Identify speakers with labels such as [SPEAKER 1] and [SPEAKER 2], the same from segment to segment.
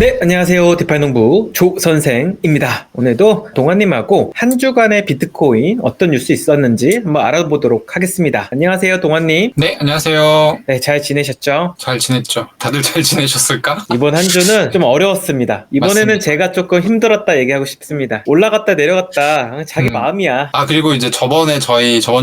[SPEAKER 1] 네, 안녕하세요. 디파이농부 조 선생입니다. 오늘도 동환님하고 한 주간의 비트코인 어떤 뉴스 있었는지 한번 알아보도록 하겠습니다. 안녕하세요, 동환님.
[SPEAKER 2] 네, 안녕하세요.
[SPEAKER 1] 네, 잘 지내셨죠?
[SPEAKER 2] 잘 지냈죠? 다들 잘 지내셨을까?
[SPEAKER 1] 이번 한 주는 좀 어려웠습니다. 이번에는
[SPEAKER 2] 맞습니다.
[SPEAKER 1] 제가 조금 힘들었다 얘기하고 싶습니다. 올라갔다 내려갔다 자기 마음이야.
[SPEAKER 2] 그리고 이제 저번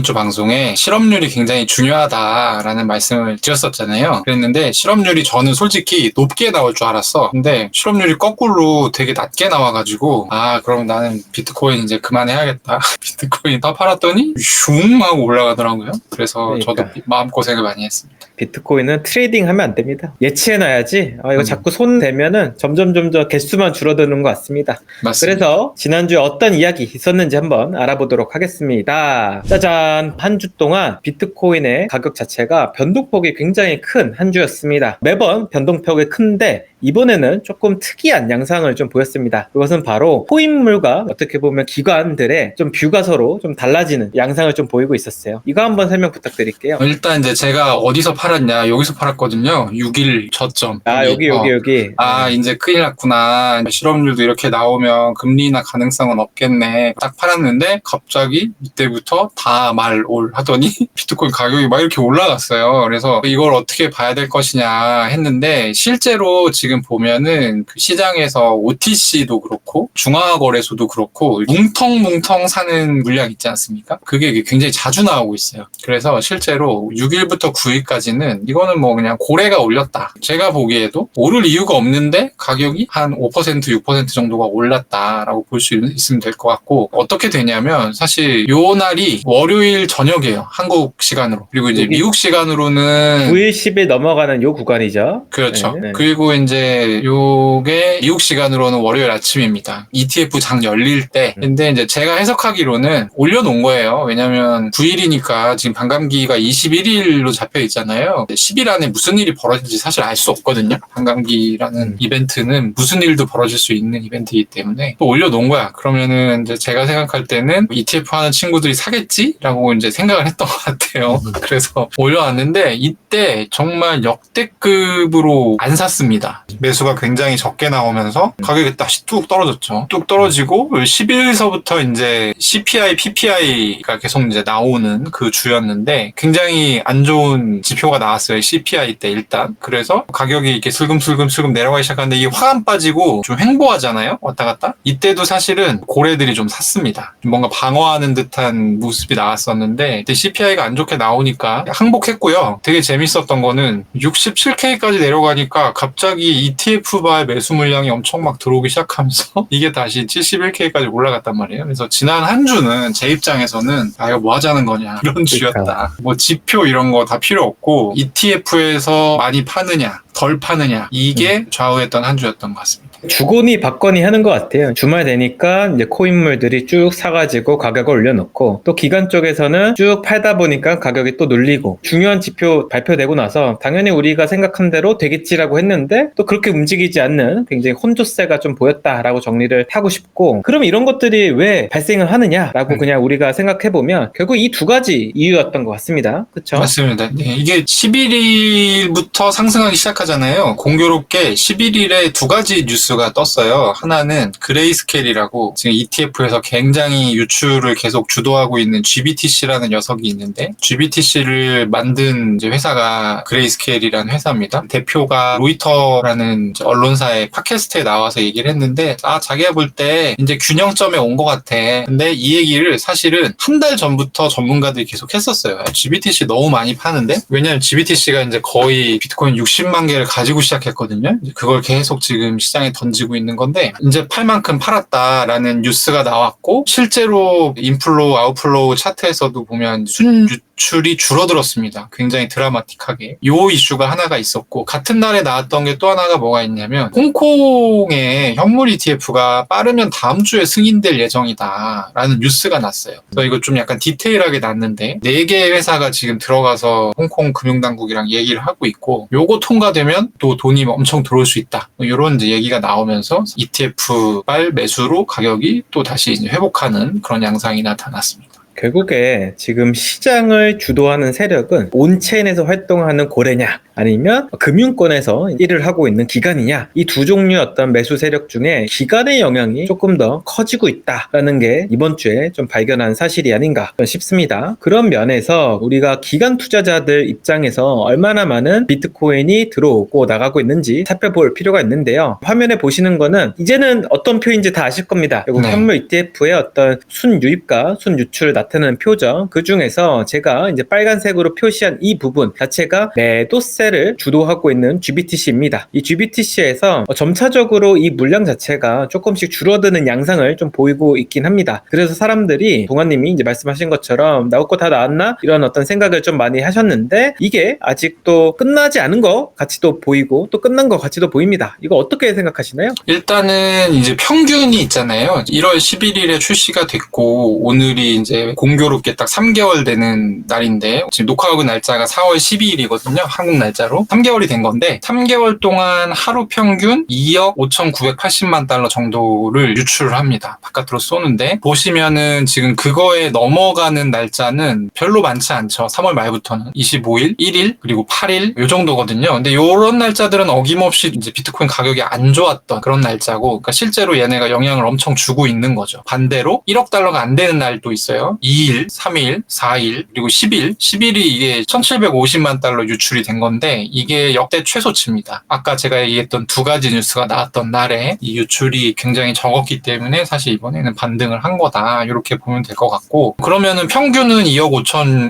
[SPEAKER 2] 주 방송에 실업률이 굉장히 중요하다라는 말씀을 드렸었잖아요. 그랬는데 실업률이 저는 솔직히 높게 나올 줄 알았어. 근데 실업률이 거꾸로 되게 낮게 나와가지고 그럼 나는 비트코인 이제 그만해야겠다. 비트코인 다 팔았더니 슝 하고 올라가더라고요. 그래서
[SPEAKER 1] 그러니까.
[SPEAKER 2] 저도 마음고생을 많이 했습니다.
[SPEAKER 1] 비트코인은 트레이딩 하면 안 됩니다. 예치해놔야지. 이거 자꾸 손 대면은 점점 개수만 줄어드는 것 같습니다.
[SPEAKER 2] 맞습니다.
[SPEAKER 1] 그래서 지난주에 어떤 이야기 있었는지 한번 알아보도록 하겠습니다. 짜잔! 한 주 동안 비트코인의 가격 자체가 변동폭이 굉장히 큰 한 주였습니다. 매번 변동폭이 큰데 이번에는 조금 특이한 양상을 좀 보였습니다. 그것은 바로 코인물과 어떻게 보면 기관들의 좀 뷰가 서로 좀 달라지는 양상을 좀 보이고 있었어요. 이거 한번 설명 부탁드릴게요.
[SPEAKER 2] 일단 이제 제가 어디서 팔았냐, 여기서 팔았거든요. 6일 저점.
[SPEAKER 1] 여기.
[SPEAKER 2] 이제 큰일 났구나. 실업률도 이렇게 나오면 금리나 가능성은 없겠네. 딱 팔았는데 갑자기 이때부터 다 말올 하더니 비트코인 가격이 막 이렇게 올라갔어요. 그래서 이걸 어떻게 봐야 될 것이냐 했는데 실제로 지금 보면은 그 시장에서 OTC도 그렇고 중화거래소도 그렇고 뭉텅뭉텅 사는 물량 있지 않습니까? 그게 굉장히 자주 나오고 있어요. 그래서 실제로 6일부터 9일까지는 이거는 뭐 그냥 고래가 올렸다. 제가 보기에도 오를 이유가 없는데 가격이 한 5%, 6% 정도가 올랐다라고 볼 수 있으면 될 것 같고, 어떻게 되냐면 사실 요 날이 월요일 저녁이에요. 한국 시간으로. 그리고 이제 미국 시간으로는
[SPEAKER 1] 9일, 10일 넘어가는 요 구간이죠.
[SPEAKER 2] 그렇죠.
[SPEAKER 1] 네.
[SPEAKER 2] 그리고 이제 요게 미국 시간으로는 월요일 아침입니다. ETF 장 열릴 때. 근데 이제 제가 해석하기로는 올려놓은 거예요. 왜냐면 9일이니까 지금 반감기가 21일로 잡혀 있잖아요. 10일 안에 무슨 일이 벌어질지 사실 알 수 없거든요. 반감기라는 이벤트는 무슨 일도 벌어질 수 있는 이벤트이기 때문에 또 올려놓은 거야. 그러면은 이제 제가 생각할 때는 ETF 하는 친구들이 사겠지라고 이제 생각을 했던 것 같아요. 그래서 올려놨는데 이때 정말 역대급으로 안 샀습니다. 매수가 굉장히 적게 나오면서 가격이 다시 뚝 떨어졌죠. 뚝 떨어지고 10일서부터 이제 CPI, PPI가 계속 이제 나오는 그 주였는데 굉장히 안 좋은 지표가 나왔어요. CPI 때 일단. 그래서 가격이 이렇게 슬금슬금 내려가기 시작하는데 이게 확 안 빠지고 좀 횡보하잖아요. 왔다 갔다. 이때도 사실은 고래들이 좀 샀습니다. 뭔가 방어하는 듯한 모습이 나왔었는데 이때 CPI가 안 좋게 나오니까 항복했고요. 되게 재밌었던 거는 67K까지 내려가니까 갑자기 ETF발 매수 물량이 엄청 막 들어오기 시작하면서 이게 다시 71K까지 올라갔단 말이에요. 그래서 지난 한 주는 제 입장에서는 이거 뭐 하자는 거냐 이런 주였다. 뭐 지표 이런 거 다 필요 없고 ETF에서 많이 파느냐 덜 파느냐 이게 좌우했던 한 주였던 것 같습니다.
[SPEAKER 1] 주거니 받거니 하는 것 같아요. 주말 되니까 이제 코인물들이 쭉 사가지고 가격을 올려놓고 또 기관 쪽에서는 쭉 팔다 보니까 가격이 또 눌리고 중요한 지표 발표되고 나서 당연히 우리가 생각한 대로 되겠지라고 했는데 또 그렇게 움직이지 않는 굉장히 혼조세가 좀 보였다라고 정리를 하고 싶고, 그럼 이런 것들이 왜 발생을 하느냐라고 그냥 우리가 생각해보면 결국 이 두 가지 이유였던 것 같습니다. 그렇죠?
[SPEAKER 2] 맞습니다. 네, 이게 11일부터 상승하기 시작하잖아요. 공교롭게 11일에 두 가지 뉴스가 떴어요. 하나는 그레이스케일이라고 지금 ETF에서 굉장히 유출을 계속 주도하고 있는 GBTC라는 녀석이 있는데, GBTC를 만든 이제 회사가 그레이스케일이라는 회사입니다. 대표가 로이터라는 언론사의 팟캐스트에 나와서 얘기를 했는데 자기가 볼 때 이제 균형점에 온 것 같아. 근데 이 얘기를 사실은 한 달 전부터 전문가들이 계속 했었어요. GBTC 너무 많이 파는데, 왜냐면 GBTC가 이제 거의 비트코인 60만 개를 가지고 시작했거든요. 그걸 계속 지금 시장에 던지고 있는 건데 이제 팔 만큼 팔았다라는 뉴스가 나왔고, 실제로 인플로우, 아웃플로우 차트에서도 보면 순유출이 줄어들었습니다. 굉장히 드라마틱하게. 요 이슈가 하나가 있었고, 같은 날에 나왔던 게 또 하나가 뭐가 있냐면 홍콩의 현물 ETF가 빠르면 다음 주에 승인될 예정이다라는 뉴스가 났어요. 그래서 이거 좀 약간 디테일하게 났는데 4개의 회사가 지금 들어가서 홍콩 금융당국이랑 얘기를 하고 있고, 요거 통과되면 또 돈이 엄청 들어올 수 있다. 이런 이제 얘기가 나오면서 ETF발 매수로 가격이 또 다시 이제 회복하는 그런 양상이 나타났습니다.
[SPEAKER 1] 결국에 지금 시장을 주도하는 세력은 온체인에서 활동하는 고래냐 아니면 금융권에서 일을 하고 있는 기관이냐, 이 두 종류의 어떤 매수 세력 중에 기관의 영향이 조금 더 커지고 있다라는 게 이번 주에 좀 발견한 사실이 아닌가 싶습니다. 그런 면에서 우리가 기관 투자자들 입장에서 얼마나 많은 비트코인이 들어오고 나가고 있는지 살펴볼 필요가 있는데요. 화면에 보시는 거는 이제는 어떤 표인지 다 아실 겁니다. 결국
[SPEAKER 2] 네.
[SPEAKER 1] 현물 ETF의 어떤 순유입과 순유출을 나타내는 표죠. 그 중에서 제가 이제 빨간색으로 표시한 이 부분 자체가 매도세를 주도하고 있는 GBTC입니다. 이 GBTC에서 점차적으로 이 물량 자체가 조금씩 줄어드는 양상을 좀 보이고 있긴 합니다. 그래서 사람들이 동아님이 이제 말씀하신 것처럼 나올 거 다 나왔나? 이런 어떤 생각을 좀 많이 하셨는데 이게 아직도 끝나지 않은 것 같이도 보이고 또 끝난 것 같이도 보입니다. 이거 어떻게 생각하시나요?
[SPEAKER 2] 일단은 이제 평균이 있잖아요. 1월 11일에 출시가 됐고 오늘이 이제 공교롭게 딱 3개월 되는 날인데 지금 녹화하고 날짜가 4월 12일이거든요. 한국 날짜로. 3개월이 된 건데 3개월 동안 하루 평균 2억 5,980만 달러 정도를 유출을 합니다. 바깥으로 쏘는데 보시면은 지금 그거에 넘어가는 날짜는 별로 많지 않죠. 3월 말부터는 25일, 1일, 그리고 8일 요 정도거든요. 근데 요런 날짜들은 어김없이 이제 비트코인 가격이 안 좋았던 그런 날짜고 그러니까 실제로 얘네가 영향을 엄청 주고 있는 거죠. 반대로 1억 달러가 안 되는 날도 있어요. 2일, 3일, 4일, 그리고 10일. 10일이 이게 1,750만 달러 유출이 된 건데 이게 역대 최소치입니다. 아까 제가 얘기했던 두 가지 뉴스가 나왔던 날에 이 유출이 굉장히 적었기 때문에 사실 이번에는 반등을 한 거다. 이렇게 보면 될 것 같고 그러면은 평균은 2억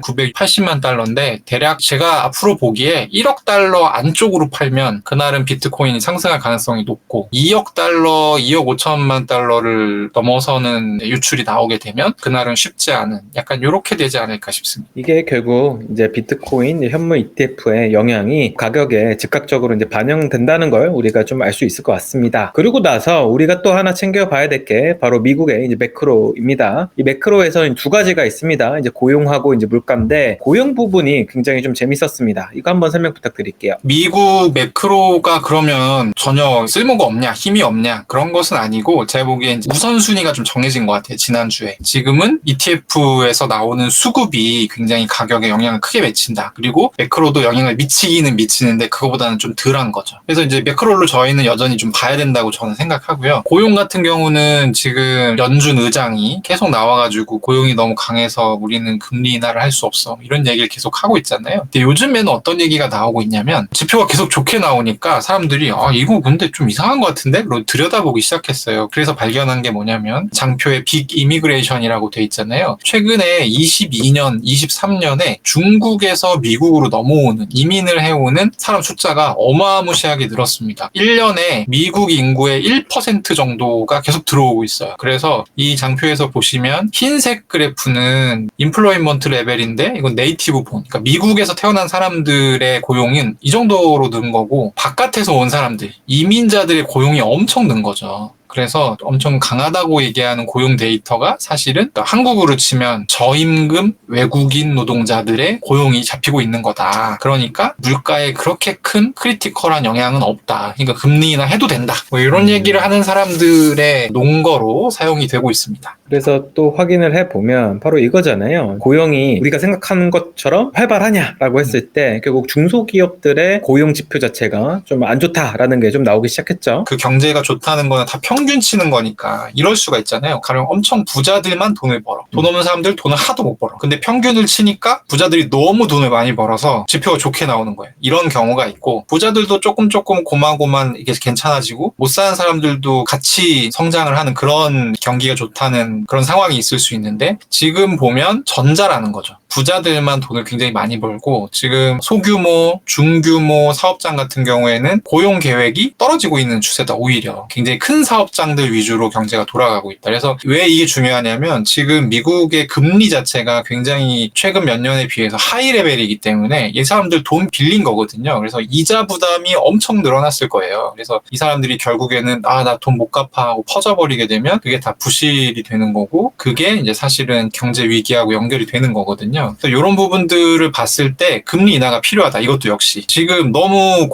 [SPEAKER 2] 5,980만 달러인데 대략 제가 앞으로 보기에 1억 달러 안쪽으로 팔면 그날은 비트코인이 상승할 가능성이 높고 2억 달러, 2억 5천만 달러를 넘어서는 유출이 나오게 되면 그날은 쉽지 않은 약간 이렇게 되지 않을까 싶습니다.
[SPEAKER 1] 이게 결국 이제 비트코인 현물 ETF의 영향이 가격에 즉각적으로 이제 반영된다는 걸 우리가 좀 알 수 있을 것 같습니다. 그리고 나서 우리가 또 하나 챙겨봐야 될 게 바로 미국의 이제 매크로입니다. 이 매크로에서는 두 가지가 있습니다. 이제 고용하고 이제 물가인데 고용 부분이 굉장히 좀 재밌었습니다. 이거 한번 설명 부탁드릴게요.
[SPEAKER 2] 미국 매크로가 그러면 전혀 쓸모가 없냐, 힘이 없냐 그런 것은 아니고 제가 보기엔 우선순위가 좀 정해진 것 같아요. 지난주에. 지금은 ETF에서 나오는 수급이 굉장히 가격에 영향을 크게 미친다. 그리고 매크로도 영향을 미치기는 미치는데 그거보다는 좀 덜한 거죠. 그래서 이제 매크로를 저희는 여전히 좀 봐야 된다고 저는 생각하고요. 고용 같은 경우는 지금 연준 의장이 계속 나와가지고 고용이 너무 강해서 우리는 금리 인하를 할 수 없어. 이런 얘기를 계속 하고 있잖아요. 근데 요즘에는 어떤 얘기가 나오고 있냐면 지표가 계속 좋게 나오니까 사람들이 이거 근데 좀 이상한 것 같은데? 로 들여다보기 시작했어요. 그래서 발견한 게 뭐냐면 장표에 빅 이미그레이션이라고 돼 있잖아요. 최근에 22년, 23년에 중국에서 미국으로 넘어오는 이민을 해오는 사람 숫자가 어마무시하게 늘었습니다. 1년에 미국 인구의 1% 정도가 계속 들어오고 있어요. 그래서 이 장표에서 보시면 흰색 그래프는 인플로이먼트 레벨인데 이건 네이티브 본. 그러니까 미국에서 태어난 사람들의 고용은 이 정도로 는 거고 바깥에서 온 사람들, 이민자들의 고용이 엄청 는 거죠. 그래서 엄청 강하다고 얘기하는 고용 데이터가 사실은 한국으로 치면 저임금 외국인 노동자들의 고용이 잡히고 있는 거다. 그러니까 물가에 그렇게 큰 크리티컬한 영향은 없다. 그러니까 금리 인하 해도 된다. 뭐 이런 얘기를 하는 사람들의 논거로 사용이 되고 있습니다.
[SPEAKER 1] 그래서 또 확인을 해보면 바로 이거잖아요. 고용이 우리가 생각하는 것처럼 활발하냐라고 했을 때 결국 중소기업들의 고용 지표 자체가 좀 안 좋다라는 게 좀 나오기 시작했죠.
[SPEAKER 2] 그 경제가 좋다는 거는 다 평균 치는 거니까 이럴 수가 있잖아요. 가령 엄청 부자들만 돈을 벌어. 돈 없는 사람들 돈을 하도 못 벌어. 근데 평균을 치니까 부자들이 너무 돈을 많이 벌어서 지표가 좋게 나오는 거예요. 이런 경우가 있고 부자들도 조금 고만고만 이게 괜찮아지고 못 사는 사람들도 같이 성장을 하는 그런 경기가 좋다는 그런 상황이 있을 수 있는데 지금 보면 전자라는 거죠. 부자들만 돈을 굉장히 많이 벌고 지금 소규모, 중규모 사업장 같은 경우에는 고용 계획이 떨어지고 있는 추세다. 오히려 굉장히 큰 사업장들 위주로 경제가 돌아가고 있다. 그래서 왜 이게 중요하냐면 지금 미국의 금리 자체가 굉장히 최근 몇 년에 비해서 하이 레벨이기 때문에 이 사람들 돈 빌린 거거든요. 그래서 이자 부담이 엄청 늘어났을 거예요. 그래서 이 사람들이 결국에는 나 돈 못 갚아 하고 퍼져버리게 되면 그게 다 부실이 되는 거고 그게 이제 사실은 경제 위기하고 연결이 되는 거거든요. 그래서 이런 부분들을 봤을 때 금리 인하가 필요하다. 이것도 역시 지금 너무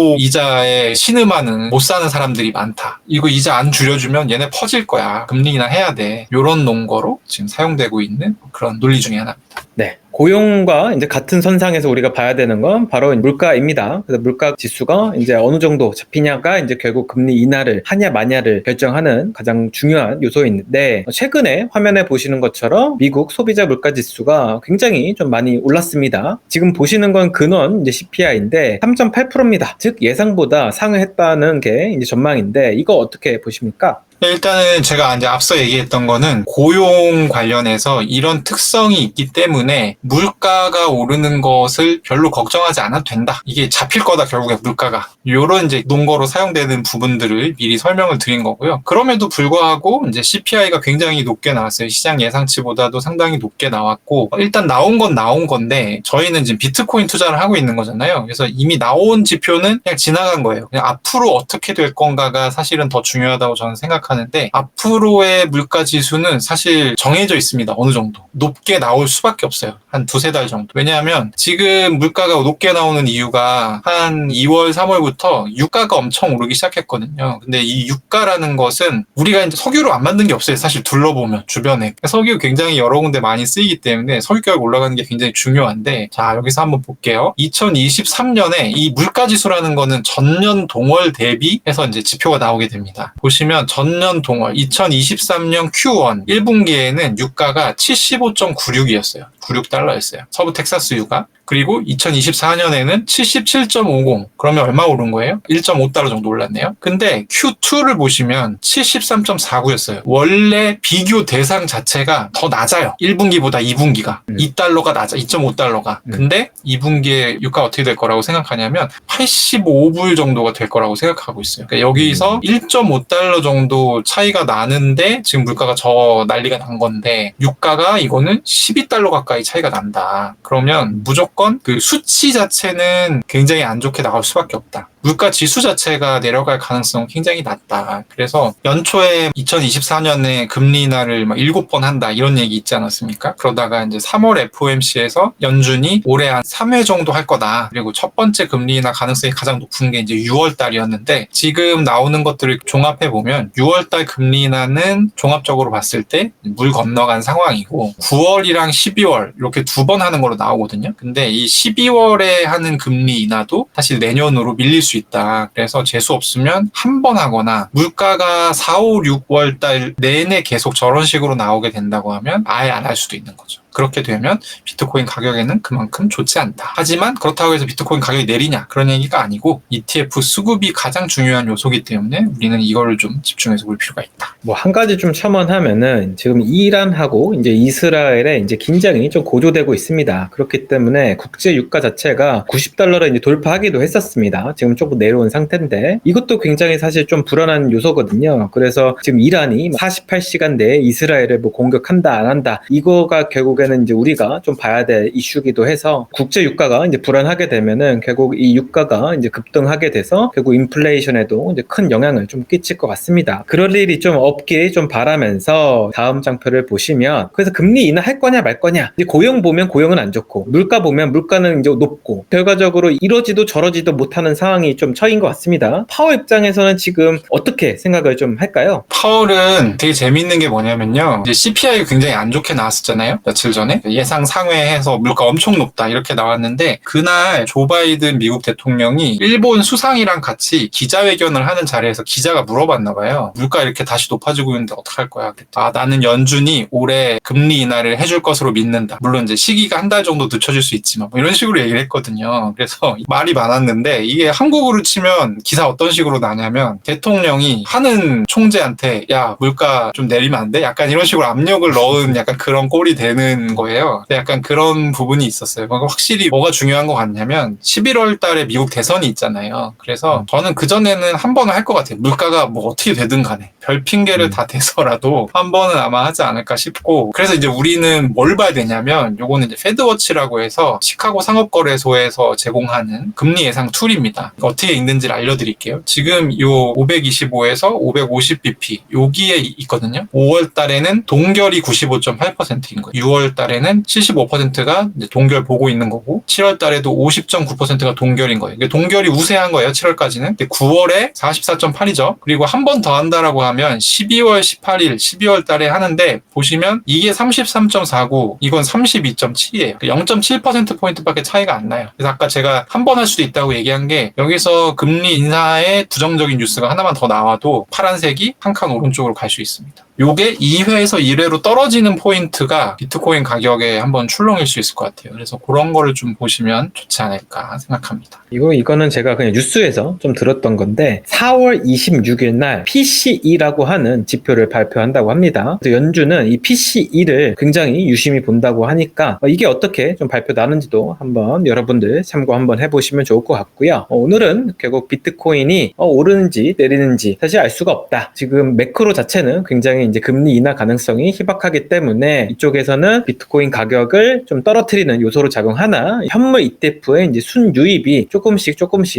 [SPEAKER 2] 고이자에 신음하는 못 사는 사람들이 많다. 이거 이자 안 줄여주면 얘네 퍼질 거야. 금리 인하 해야 돼. 이런 논거로 지금 사용되고 있는 그런 논리 중에 하나입니다.
[SPEAKER 1] 네. 고용과 이제 같은 선상에서 우리가 봐야 되는 건 바로 물가입니다. 그래서 물가 지수가 이제 어느 정도 잡히냐가 이제 결국 금리 인하를 하냐 마냐를 결정하는 가장 중요한 요소인데, 최근에 화면에 보시는 것처럼 미국 소비자 물가 지수가 굉장히 좀 많이 올랐습니다. 지금 보시는 건 근원 이제 CPI인데 3.8%입니다. 즉 예상보다 상회했다는 게 이제 전망인데, 이거 어떻게 보십니까?
[SPEAKER 2] 일단은 제가 이제 앞서 얘기했던 거는 고용 관련해서 이런 특성이 있기 때문에 물가가 오르는 것을 별로 걱정하지 않아도 된다. 이게 잡힐 거다, 결국에 물가가. 요런 이제 논거로 사용되는 부분들을 미리 설명을 드린 거고요. 그럼에도 불구하고 이제 CPI가 굉장히 높게 나왔어요. 시장 예상치보다도 상당히 높게 나왔고, 일단 나온 건 나온 건데 저희는 지금 비트코인 투자를 하고 있는 거잖아요. 그래서 이미 나온 지표는 그냥 지나간 거예요. 그냥 앞으로 어떻게 될 건가가 사실은 더 중요하다고 저는 생각하는데, 앞으로의 물가 지수는 사실 정해져 있습니다. 어느 정도 높게 나올 수밖에 없어요. 한 두세 달 정도. 왜냐하면 지금 물가가 높게 나오는 이유가 한 2월 3월부터 유가가 엄청 오르기 시작했거든요. 근데 이 유가라는 것은 우리가 이제 석유로 안 만든 게 없어요. 사실 둘러보면 주변에 석유 굉장히 여러 군데 많이 쓰이기 때문에 석유가가 올라가는 게 굉장히 중요한데, 자 여기서 한번 볼게요. 2023년에 이 물가 지수라는 거는 전년 동월 대비해서 이제 지표가 나오게 됩니다. 보시면 전년 동월 2023년 Q1 1분기에는 유가가 75.96이었어요. 96달러였어요. 서부 텍사스 유가. 그리고 2024년에는 77.50. 그러면 얼마 오른 거예요? 1.5달러 정도 올랐네요. 근데 Q2를 보시면 73.49였어요. 원래 비교 대상 자체가 더 낮아요. 1분기보다 2분기가. 2달러가 낮아. 2.5달러가. 근데 2분기에 유가 어떻게 될 거라고 생각하냐면 85불 정도가 될 거라고 생각하고 있어요. 그러니까 여기서 1.5달러 정도 차이가 나는데 지금 물가가 저 난리가 난 건데, 유가가 이거는 12달러 가까이 차이가 난다. 그러면 무조건 그 수치 자체는 굉장히 안 좋게 나올 수밖에 없다. 물가 지수 자체가 내려갈 가능성은 굉장히 낮다. 그래서 연초에 2024년에 금리 인하를 막 7번 한다, 이런 얘기 있지 않았습니까? 그러다가 이제 3월 FOMC에서 연준이 올해 한 3회 정도 할 거다. 그리고 첫 번째 금리 인하 가능성이 가장 높은 게 이제 6월 달이었는데, 지금 나오는 것들을 종합해 보면 6월 달 금리 인하는 종합적으로 봤을 때 물 건너간 상황이고, 9월이랑 12월 이렇게 두 번 하는 걸로 나오거든요. 근데 이 12월에 하는 금리 인하도 사실 내년으로 밀릴 수 있다. 그래서 재수 없으면 한 번 하거나, 물가가 4, 5, 6월 달 내내 계속 저런 식으로 나오게 된다고 하면 아예 안 할 수도 있는 거죠. 그렇게 되면 비트코인 가격에는 그만큼 좋지 않다. 하지만 그렇다고 해서 비트코인 가격이 내리냐, 그런 얘기가 아니고 ETF 수급이 가장 중요한 요소이기 때문에 우리는 이거를 좀 집중해서 볼 필요가 있다.
[SPEAKER 1] 뭐 한 가지 좀 첨언하면은, 지금 이란하고 이제 이스라엘의 이제 긴장이 좀 고조되고 있습니다. 그렇기 때문에 국제 유가 자체가 90달러를 이제 돌파하기도 했었습니다. 지금 조금 내려온 상태인데, 이것도 굉장히 사실 좀 불안한 요소거든요. 그래서 지금 이란이 48시간 내에 이스라엘을 뭐 공격한다 안 한다, 이거가 결국에는 이제 우리가 좀 봐야 될 이슈기도 해서, 국제 유가가 이제 불안하게 되면은 결국 이 유가가 이제 급등하게 돼서 결국 인플레이션에도 이제 큰 영향을 좀 끼칠 것 같습니다. 그럴 일이 좀 없길 좀 바라면서 다음 장표를 보시면, 그래서 금리 인하할 거냐 말 거냐, 이제 고용 보면 고용은 안 좋고, 물가 보면 물가는 이제 높고, 결과적으로 이러지도 저러지도 못하는 상황이 좀 처인 것 같습니다. 파워 입장에서는 지금 어떻게 생각을 좀 할까요?
[SPEAKER 2] 파월은 되게 재밌는 게 뭐냐면요, 이제 CPI 굉장히 안 좋게 나왔었잖아요, 며칠 전에. 예상 상회해서 물가 엄청 높다 이렇게 나왔는데, 그날 조 바이든 미국 대통령이 일본 수상이랑 같이 기자회견을 하는 자리에서 기자가 물어봤나 봐요. 물가 이렇게 다시 높아지고 있는데 어떡할 거야? 그랬더니, 나는 연준이 올해 금리 인하를 해줄 것으로 믿는다. 물론 이제 시기가 한 달 정도 늦춰질 수 있지만, 뭐 이런 식으로 얘기를 했거든요. 그래서 말이 많았는데, 이게 한국으로 치면 기사 어떤 식으로 나냐면, 대통령이 하는 총재한테 야 물가 좀 내리면 안 돼? 약간 이런 식으로 압력을 넣은 약간 그런 꼴이 되는 거예요. 약간 그런 부분이 있었어요. 확실히 뭐가 중요한 것 같냐면, 11월 달에 미국 대선이 있잖아요. 그래서 저는 그전에는 한 번은 할 것 같아요. 물가가 뭐 어떻게 되든 간에 별 핑계를 다 대서라도 한 번은 아마 하지 않을까 싶고, 그래서 이제 우리는 뭘 봐야 되냐면, 요거는 이제 패드워치라고 해서 시카고 상업거래소에서 제공하는 금리 예상 툴입니다. 어떻게 읽는지를 알려드릴게요. 지금 요 525에서 550bp 여기에 있거든요. 5월 달에는 동결이 95.8%인 거예요. 6월 6월 달에는 75%가 동결 보고 있는 거고 7월 달에도 50.9%가 동결인 거예요. 이게 동결이 우세한 거예요. 7월까지는. 근데 9월에 44.8이죠. 그리고 한 번 더 한다라고 하면 12월 18일, 12월 달에 하는데 보시면 이게 33.49, 이건 32.7이에요. 0.7%포인트밖에 차이가 안 나요. 그래서 아까 제가 한 번 할 수도 있다고 얘기한 게 여기서 금리 인하의 부정적인 뉴스가 하나만 더 나와도 파란색이 한 칸 오른쪽으로 갈 수 있습니다. 요게 2회에서 1회로 떨어지는 포인트가 비트코인 가격에 한번 출렁일 수 있을 것 같아요. 그래서 그런 거를 좀 보시면 좋지 않을까 생각합니다.
[SPEAKER 1] 이거는 제가 그냥 뉴스에서 좀 들었던 건데 4월 26일 날 PCE라고 하는 지표를 발표한다고 합니다. 그래서 연준은 이 PCE를 굉장히 유심히 본다고 하니까 이게 어떻게 좀 발표 나는지도 한번 여러분들 참고 한번 해보시면 좋을 것 같고요. 오늘은 결국 비트코인이 오르는지 내리는지 사실 알 수가 없다. 지금 매크로 자체는 굉장히 이제 금리 인하 가능성이 희박하기 때문에 이쪽에서는 비트코인 가격을 좀 떨어뜨리는 요소로 작용하나 현물 ETF의 이제 순유입이 조금씩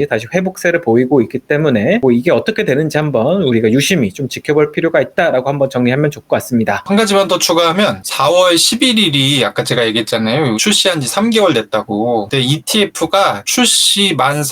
[SPEAKER 1] 다시 회복세를 보이고 있기 때문에 이게 어떻게 되는지 한번 우리가 유심히 좀 지켜볼 필요가 있다라고 한번 정리하면 좋을 것 같습니다.
[SPEAKER 2] 한 가지만 더 추가하면 4월 11일이 아까 제가 얘기했잖아요. 출시한 지 3개월 됐다고. 근데 ETF가 출시 만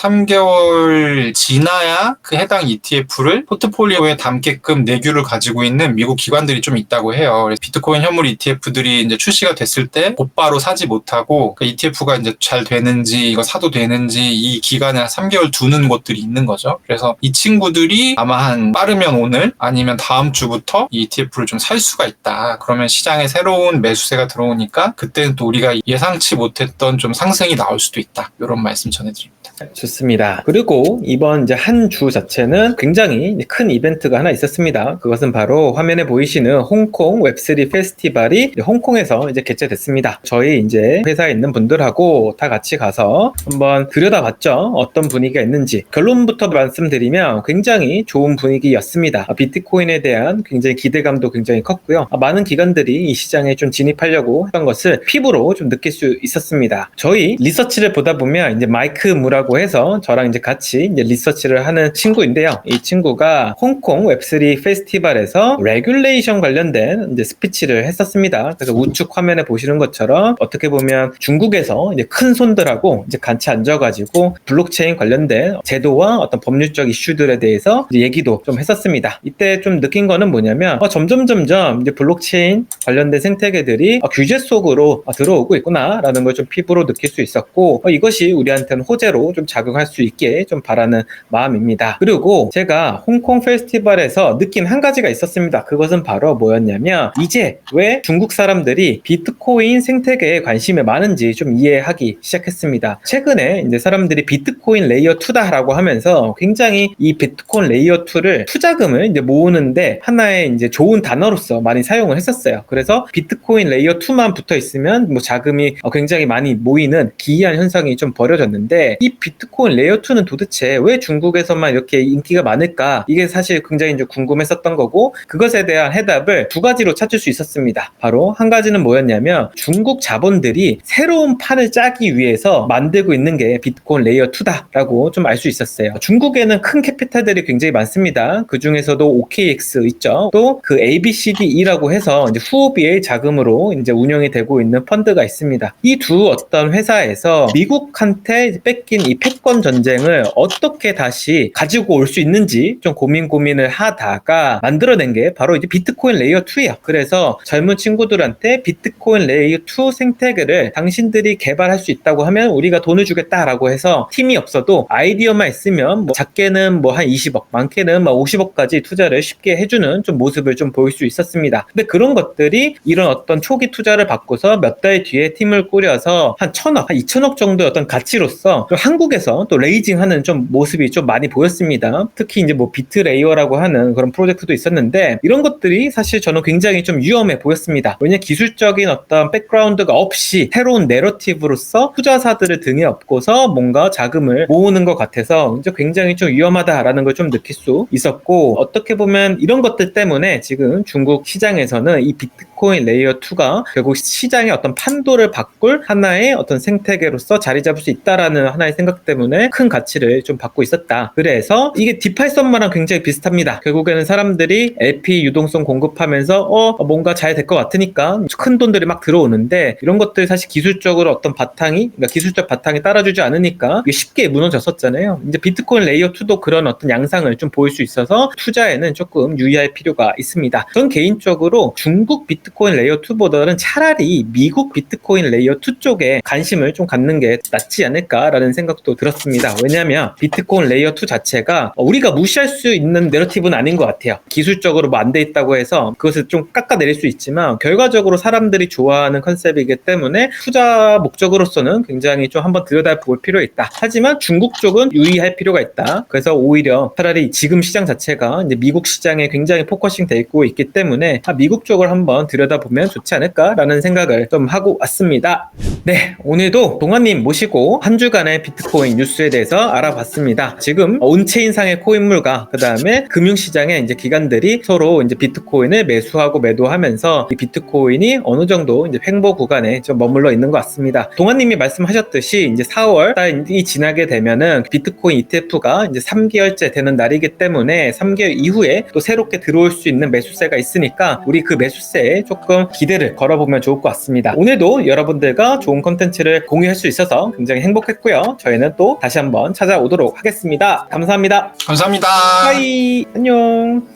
[SPEAKER 2] 3개월 지나야 그 해당 ETF를 포트폴리오에 담게끔 내규를 가지고 있는 미국 기관들이 좀 있다고 해요. 그래서 비트코인 현물 ETF들이 이제 출시가 됐을 때 곧바로 사지 못하고 그 ETF가 이제 잘 되는지 이거 사도 되는지 이 기간에 한 3개월 두는 곳들이 있는 거죠. 그래서 이 친구들이 아마 한 빠르면 오늘 아니면 다음 주부터 이 ETF를 좀 살 수가 있다. 그러면 시장에 새로운 매수세가 들어오니까 그때는 또 우리가 예상치 못했던 좀 상승이 나올 수도 있다. 이런 말씀 전해드립니다.
[SPEAKER 1] 좋습니다. 그리고 이번 이제 한 주 자체는 굉장히 큰 이벤트가 하나 있었습니다. 그것은 바로 화면에 보이시는 홍콩 웹3 페스티벌이 홍콩에서 이제 개최됐습니다. 저희 이제 회사에 있는 분들하고 다 같이 가서 한번 들여다봤죠. 어떤 분위기가 있는지. 결론부터 말씀드리면 굉장히 좋은 분위기였습니다. 비트코인에 대한 굉장히 기대감도 굉장히 컸고요. 많은 기관들이 이 시장에 좀 진입하려고 했던 것을 피부로 좀 느낄 수 있었습니다. 저희 리서치를 보다 보면 이제 마이크 무라고 해서 저랑 이제 같이 이제 리서치를 하는 친구인데요. 이 친구가 홍콩 웹3 페스티벌에서 레귤레이션 관련된 이제 스피치를 했었습니다. 그래서 우측 화면에 보시는 것처럼 어떻게 보면 중국에서 이제 큰 손들하고 이제 같이 앉아가지고 블록체인 관련된 제도와 어떤 법률적 이슈들에 대해서 이제 얘기도 좀 했었습니다. 이때 좀 느낀 거는 뭐냐면 점점 이제 블록체인 관련된 생태계들이 규제 속으로 들어오고 있구나라는 걸 좀 피부로 느낄 수 있었고 이것이 우리한테는 호재로 좀 작용할 수 있게 좀 바라는 마음입니다. 그리고 제가 홍콩 페스티벌에서 느낀 한 가지가 있었습니다. 그것은 바로 뭐였냐면 이제 왜 중국 사람들이 비트코인 생태계에 관심이 많은지 좀 이해하기 시작했습니다. 최근에 이제 사람들이 비트코인 레이어 2다라고 하면서 굉장히 이 비트코인 레이어 2를 투자금을 이제 모으는데 하나의 이제 좋은 단어로서 많이 사용을 했었어요. 그래서 비트코인 레이어 2만 붙어 있으면 뭐 자금이 굉장히 많이 모이는 기이한 현상이 좀 벌어졌는데 이 비트코인 레이어 2는 도대체 왜 중국에서만 이렇게 인기가 많을까? 이게 사실 굉장히 좀 궁금했었던 거고 그것에 대한 해답을 두 가지로 찾을 수 있었습니다. 바로 한 가지는 뭐였냐면 중국 자본들이 새로운 판을 짜기 위해서 만들고 있는 게 비트코인 레이어 2다라고 좀 알 수 있었어요. 중국에는 큰 캐피탈들이 굉장히 많습니다. 그 중에서도 OKX 있죠. 또 그 ABCDE라고 해서 이제 후오비의 자금으로 이제 운영이 되고 있는 펀드가 있습니다. 이 두 어떤 회사에서 미국한테 뺏긴 이 패권 전쟁을 어떻게 다시 가지고 올 수 있는지 좀 고민을 하다가 만들어낸 게 바로 이제 비트코인 레이어 2예요. 그래서 젊은 친구들한테 비트코인 레이어 2 생태계를 당신들이 개발할 수 있다고 하면 우리가 돈을 주겠다라고 해서 팀이 없어도 아이디어만 있으면 뭐 작게는 뭐 한 20억, 많게는 막 50억까지 투자를 쉽게 해주는 좀 모습을 좀 보일 수 있었습니다. 근데 그런 것들이 이런 어떤 초기 투자를 받고서 몇 달 뒤에 팀을 꾸려서 한 1,000억, 한 2,000억 정도의 어떤 가치로서 한국에서 또 레이징하는 좀 모습이 좀 많이 보였습니다. 특히 이제 뭐 비트레이어라고 하는 그런 프로젝트도 있었는데 이런 것들이 사실 저는 굉장히 좀 위험해 보였습니다. 왜냐면 기술적인 어떤 백그라운드가 없이 새로운 내러티브로서 투자사들을 등에 업고서 뭔가 자금을 모으는 것 같아서 이제 굉장히 좀 위험하다라는 걸 좀 느낄 수 있었고 어떻게 보면 이런 것들 때문에 지금 중국 시장에서는 이 비트코인 레이어 2가 결국 시장의 어떤 판도를 바꿀 하나의 어떤 생태계로서 자리 잡을 수 있다라는 하나의 생각 때문에 큰 가치를 좀 받고 있었다. 그래서 이게 디파이 썸머랑 굉장히 비슷합니다. 결국에는 사람들이 LP 유동성 공급하면서 뭔가 잘 될 것 같으니까 큰 돈들이 막 들어오는데 이런 것들 사실 기술적으로 어떤 바탕이 그러니까 기술적 바탕이 따라주지 않으니까 이게 쉽게 무너졌었잖아요. 이제 비트코인 레이어 2도 그런 어떤 양상을 좀 보일 수 있어서 투자에는 조금 유의할 필요가 있습니다. 전 개인적으로 중국 비트코인 레이어 2보다는 차라리 미국 비트코인 레이어 2 쪽에 관심을 좀 갖는 게 낫지 않을까라는 생각도 들었습니다. 왜냐하면 비트코인 레이어 2 자체가 우리가 무시할 수 있는 내러티브는 아닌 것 같아요. 기술적으로 뭐 안 돼 있다고 해서 그것을 좀 깎아내릴 수 있지만 결과적으로 사람들이 좋아하는 컨셉이기 때문에 투자 목적으로서는 굉장히 좀 한번 들여다볼 필요 있다. 하지만 중국 쪽은 유의할 필요가 있다. 그래서 오히려 차라리 지금 시장 자체가 이제 미국 시장에 굉장히 포커싱 돼 있고 있기 때문에 미국 쪽을 한번 들여다보면 좋지 않을까라는 생각을 좀 하고 왔습니다. 네, 오늘도 동아님 모시고 한 주간의 비트코인 뉴스에 대해서 알아봤습니다. 지금 온체인상의 코인물과 그 다음에 금융시장의 이제 기관들이 서로 이제 비트코인을 매수하고 매도하면서 이 비트코인이 어느 정도 이제 횡보 구간에 좀 머물러 있는 것 같습니다. 동아님이 말씀하셨듯이 이제 4월 달이 지나게 되면은 비트코인 ETF가 이제 3개월째 되는 날이기 때문에 3개월 이후에 또 새롭게 들어올 수 있는 매수세가 있으니까 우리 그 매수세에 조금 기대를 걸어보면 좋을 것 같습니다. 오늘도 여러분들과 좋은 콘텐츠를 공유할 수 있어서 굉장히 행복했고요. 저희는 또 다시 한번 찾아오도록 하겠습니다. 감사합니다.
[SPEAKER 2] 감사합니다.
[SPEAKER 1] 바이 안녕.